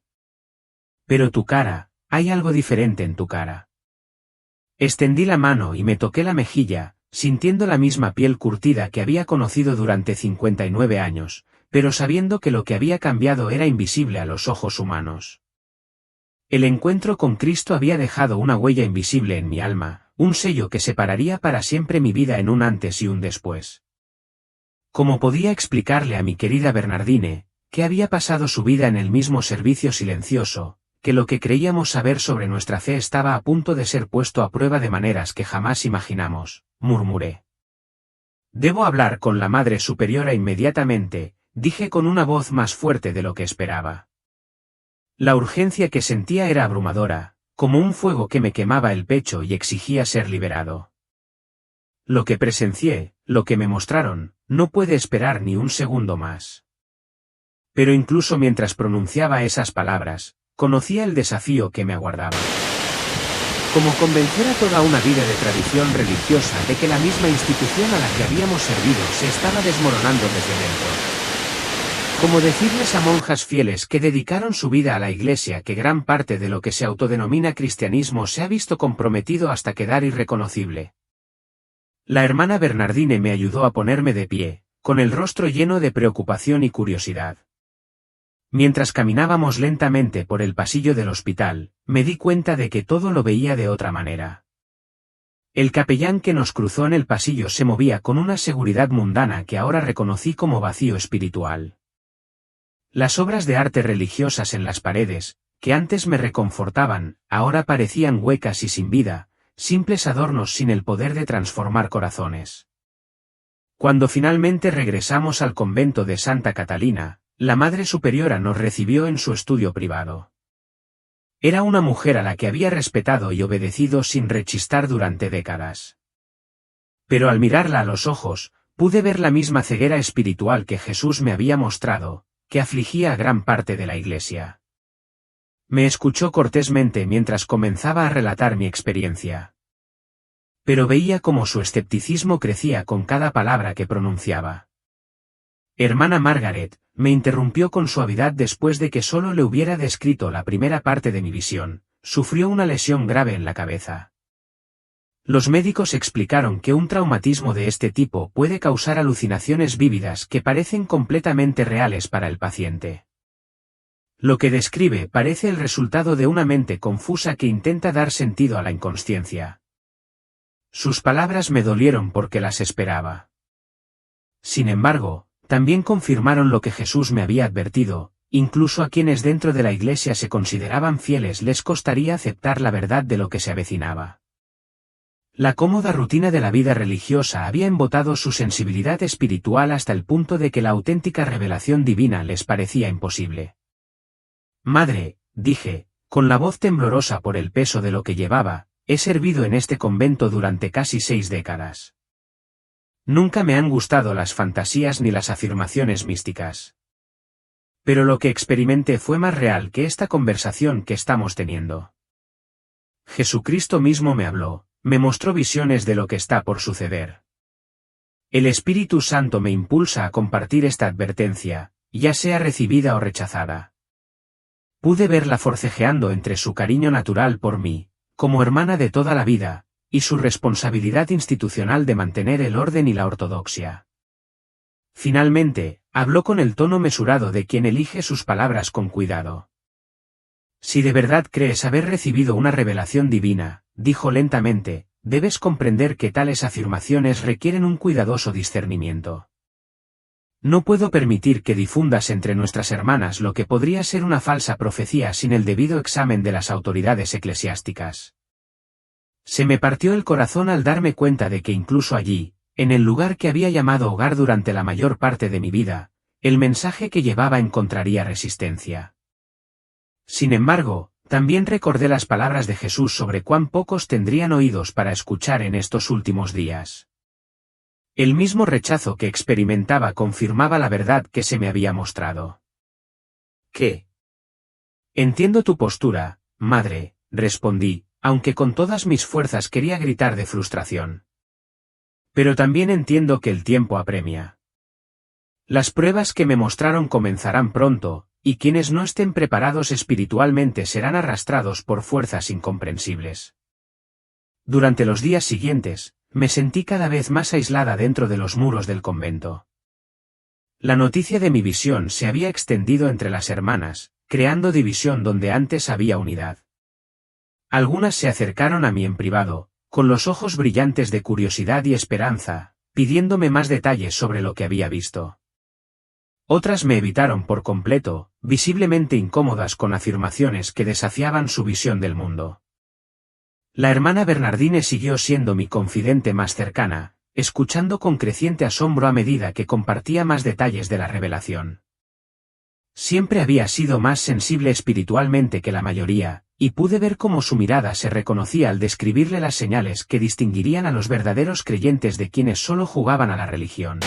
Pero tu cara, hay algo diferente en tu cara. Extendí la mano y me toqué la mejilla, sintiendo la misma piel curtida que había conocido durante 59 años, pero sabiendo que lo que había cambiado era invisible a los ojos humanos. El encuentro con Cristo había dejado una huella invisible en mi alma, un sello que separaría para siempre mi vida en un antes y un después. ¿Cómo podía explicarle a mi querida Bernardine, que había pasado su vida en el mismo servicio silencioso, que lo que creíamos saber sobre nuestra fe estaba a punto de ser puesto a prueba de maneras que jamás imaginamos? Murmuré. Debo hablar con la Madre Superiora inmediatamente, dije con una voz más fuerte de lo que esperaba. La urgencia que sentía era abrumadora, como un fuego que me quemaba el pecho y exigía ser liberado. Lo que presencié, lo que me mostraron, no puede esperar ni un segundo más. Pero incluso mientras pronunciaba esas palabras, conocía el desafío que me aguardaba. Como convencer a toda una vida de tradición religiosa de que la misma institución a la que habíamos servido se estaba desmoronando desde dentro. Como decirles a monjas fieles que dedicaron su vida a la Iglesia que gran parte de lo que se autodenomina cristianismo se ha visto comprometido hasta quedar irreconocible. La hermana Bernardine me ayudó a ponerme de pie, con el rostro lleno de preocupación y curiosidad. Mientras caminábamos lentamente por el pasillo del hospital, me di cuenta de que todo lo veía de otra manera. El capellán que nos cruzó en el pasillo se movía con una seguridad mundana que ahora reconocí como vacío espiritual. Las obras de arte religiosas en las paredes, que antes me reconfortaban, ahora parecían huecas y sin vida, simples adornos sin el poder de transformar corazones. Cuando finalmente regresamos al convento de Santa Catalina, la Madre Superiora nos recibió en su estudio privado. Era una mujer a la que había respetado y obedecido sin rechistar durante décadas. Pero al mirarla a los ojos, pude ver la misma ceguera espiritual que Jesús me había mostrado, que afligía a gran parte de la Iglesia. Me escuchó cortésmente mientras comenzaba a relatar mi experiencia. Pero veía cómo su escepticismo crecía con cada palabra que pronunciaba. Hermana Margaret, me interrumpió con suavidad después de que solo le hubiera descrito la primera parte de mi visión, sufrió una lesión grave en la cabeza. Los médicos explicaron que un traumatismo de este tipo puede causar alucinaciones vívidas que parecen completamente reales para el paciente. Lo que describe parece el resultado de una mente confusa que intenta dar sentido a la inconsciencia. Sus palabras me dolieron porque las esperaba. Sin embargo, también confirmaron lo que Jesús me había advertido, incluso a quienes dentro de la Iglesia se consideraban fieles les costaría aceptar la verdad de lo que se avecinaba. La cómoda rutina de la vida religiosa había embotado su sensibilidad espiritual hasta el punto de que la auténtica revelación divina les parecía imposible. Madre, dije, con la voz temblorosa por el peso de lo que llevaba, he servido en este convento durante casi 6 décadas. Nunca me han gustado las fantasías ni las afirmaciones místicas. Pero lo que experimenté fue más real que esta conversación que estamos teniendo. Jesucristo mismo me habló, me mostró visiones de lo que está por suceder. El Espíritu Santo me impulsa a compartir esta advertencia, ya sea recibida o rechazada. Pude verla forcejeando entre su cariño natural por mí, como hermana de toda la vida, y su responsabilidad institucional de mantener el orden y la ortodoxia. Finalmente, habló con el tono mesurado de quien elige sus palabras con cuidado. Si de verdad crees haber recibido una revelación divina, dijo lentamente, debes comprender que tales afirmaciones requieren un cuidadoso discernimiento. No puedo permitir que difundas entre nuestras hermanas lo que podría ser una falsa profecía sin el debido examen de las autoridades eclesiásticas. Se me partió el corazón al darme cuenta de que incluso allí, en el lugar que había llamado hogar durante la mayor parte de mi vida, el mensaje que llevaba encontraría resistencia. Sin embargo, también recordé las palabras de Jesús sobre cuán pocos tendrían oídos para escuchar en estos últimos días. El mismo rechazo que experimentaba confirmaba la verdad que se me había mostrado. ¿Qué? Entiendo tu postura, madre, respondí, aunque con todas mis fuerzas quería gritar de frustración. Pero también entiendo que el tiempo apremia. Las pruebas que me mostraron comenzarán pronto, y quienes no estén preparados espiritualmente serán arrastrados por fuerzas incomprensibles. Durante los días siguientes, me sentí cada vez más aislada dentro de los muros del convento. La noticia de mi visión se había extendido entre las hermanas, creando división donde antes había unidad. Algunas se acercaron a mí en privado, con los ojos brillantes de curiosidad y esperanza, pidiéndome más detalles sobre lo que había visto. Otras me evitaron por completo, visiblemente incómodas con afirmaciones que desafiaban su visión del mundo. La hermana Bernardine siguió siendo mi confidente más cercana, escuchando con creciente asombro a medida que compartía más detalles de la revelación. Siempre había sido más sensible espiritualmente que la mayoría, y pude ver cómo su mirada se reconocía al describirle las señales que distinguirían a los verdaderos creyentes de quienes solo jugaban a la religión.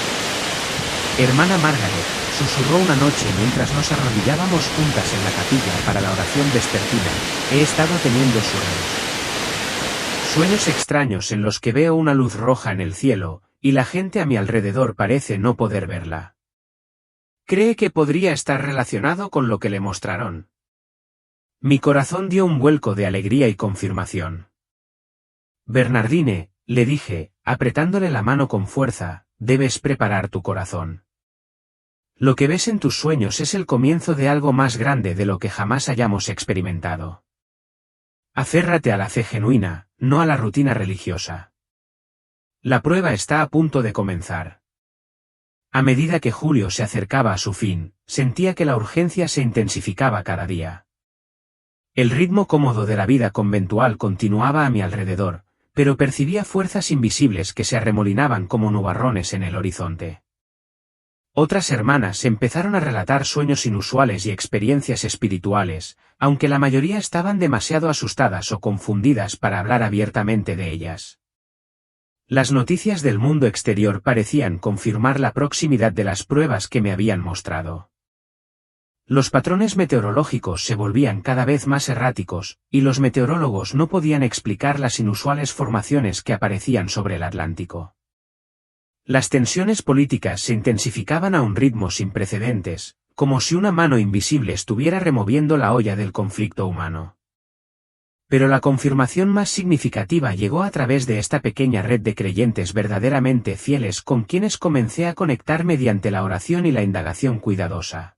Hermana Margaret, susurró una noche mientras nos arrodillábamos juntas en la capilla para la oración vespertina, he estado teniendo sueños extraños en los que veo una luz roja en el cielo, y la gente a mi alrededor parece no poder verla. ¿Cree que podría estar relacionado con lo que le mostraron? Mi corazón dio un vuelco de alegría y confirmación. Bernardine, le dije, apretándole la mano con fuerza, debes preparar tu corazón. Lo que ves en tus sueños es el comienzo de algo más grande de lo que jamás hayamos experimentado. Aférrate a la fe genuina, no a la rutina religiosa. La prueba está a punto de comenzar. A medida que julio se acercaba a su fin, sentía que la urgencia se intensificaba cada día. El ritmo cómodo de la vida conventual continuaba a mi alrededor, pero percibía fuerzas invisibles que se arremolinaban como nubarrones en el horizonte. Otras hermanas empezaron a relatar sueños inusuales y experiencias espirituales, aunque la mayoría estaban demasiado asustadas o confundidas para hablar abiertamente de ellas. Las noticias del mundo exterior parecían confirmar la proximidad de las pruebas que me habían mostrado. Los patrones meteorológicos se volvían cada vez más erráticos, y los meteorólogos no podían explicar las inusuales formaciones que aparecían sobre el Atlántico. Las tensiones políticas se intensificaban a un ritmo sin precedentes, como si una mano invisible estuviera removiendo la olla del conflicto humano. Pero la confirmación más significativa llegó a través de esta pequeña red de creyentes verdaderamente fieles con quienes comencé a conectar mediante la oración y la indagación cuidadosa.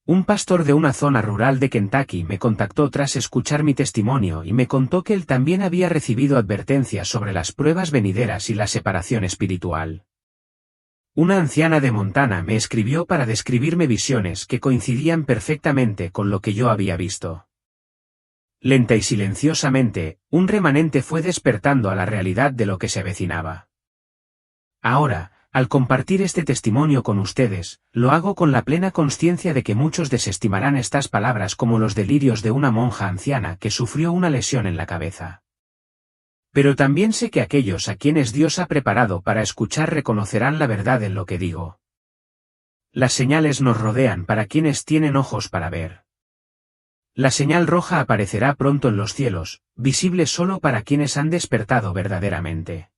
Un pastor de una zona rural de Kentucky me contactó tras escuchar mi testimonio y me contó que él también había recibido advertencias sobre las pruebas venideras y la separación espiritual. Una anciana de Montana me escribió para describirme visiones que coincidían perfectamente con lo que yo había visto. Lenta y silenciosamente, un remanente fue despertando a la realidad de lo que se avecinaba. Ahora, al compartir este testimonio con ustedes, lo hago con la plena conciencia de que muchos desestimarán estas palabras como los delirios de una monja anciana que sufrió una lesión en la cabeza. Pero también sé que aquellos a quienes Dios ha preparado para escuchar reconocerán la verdad en lo que digo. Las señales nos rodean para quienes tienen ojos para ver. La señal roja aparecerá pronto en los cielos, visible solo para quienes han despertado verdaderamente.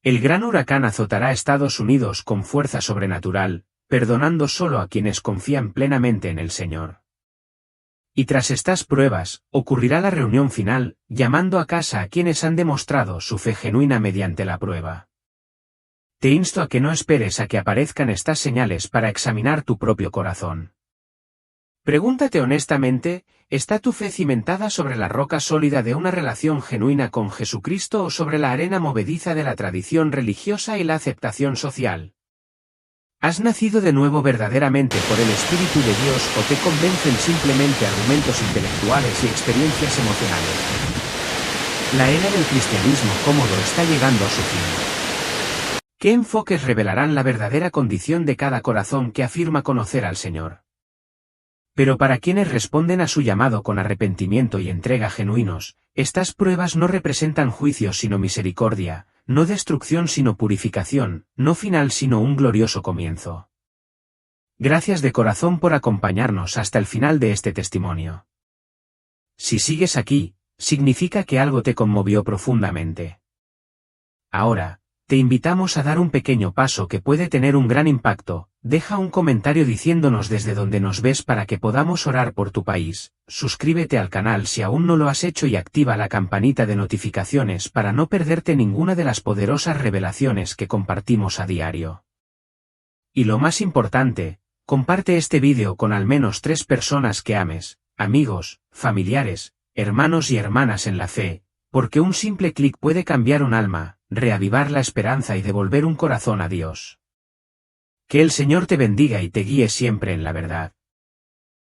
El gran huracán azotará a Estados Unidos con fuerza sobrenatural, perdonando solo a quienes confían plenamente en el Señor. Y tras estas pruebas, ocurrirá la reunión final, llamando a casa a quienes han demostrado su fe genuina mediante la prueba. Te insto a que no esperes a que aparezcan estas señales para examinar tu propio corazón. Pregúntate honestamente, ¿está tu fe cimentada sobre la roca sólida de una relación genuina con Jesucristo o sobre la arena movediza de la tradición religiosa y la aceptación social? ¿Has nacido de nuevo verdaderamente por el Espíritu de Dios o te convencen simplemente argumentos intelectuales y experiencias emocionales? La era del cristianismo cómodo está llegando a su fin. ¿Qué enfoques revelarán la verdadera condición de cada corazón que afirma conocer al Señor? Pero para quienes responden a su llamado con arrepentimiento y entrega genuinos, estas pruebas no representan juicio sino misericordia, no destrucción sino purificación, no final sino un glorioso comienzo. Gracias de corazón por acompañarnos hasta el final de este testimonio. Si sigues aquí, significa que algo te conmovió profundamente. Ahora, te invitamos a dar un pequeño paso que puede tener un gran impacto. Deja un comentario diciéndonos desde donde nos ves para que podamos orar por tu país. Suscríbete al canal si aún no lo has hecho y activa la campanita de notificaciones para no perderte ninguna de las poderosas revelaciones que compartimos a diario. Y lo más importante, comparte este vídeo con al menos 3 personas que ames, amigos, familiares, hermanos y hermanas en la fe, porque un simple clic puede cambiar un alma, reavivar la esperanza y devolver un corazón a Dios. Que el Señor te bendiga y te guíe siempre en la verdad.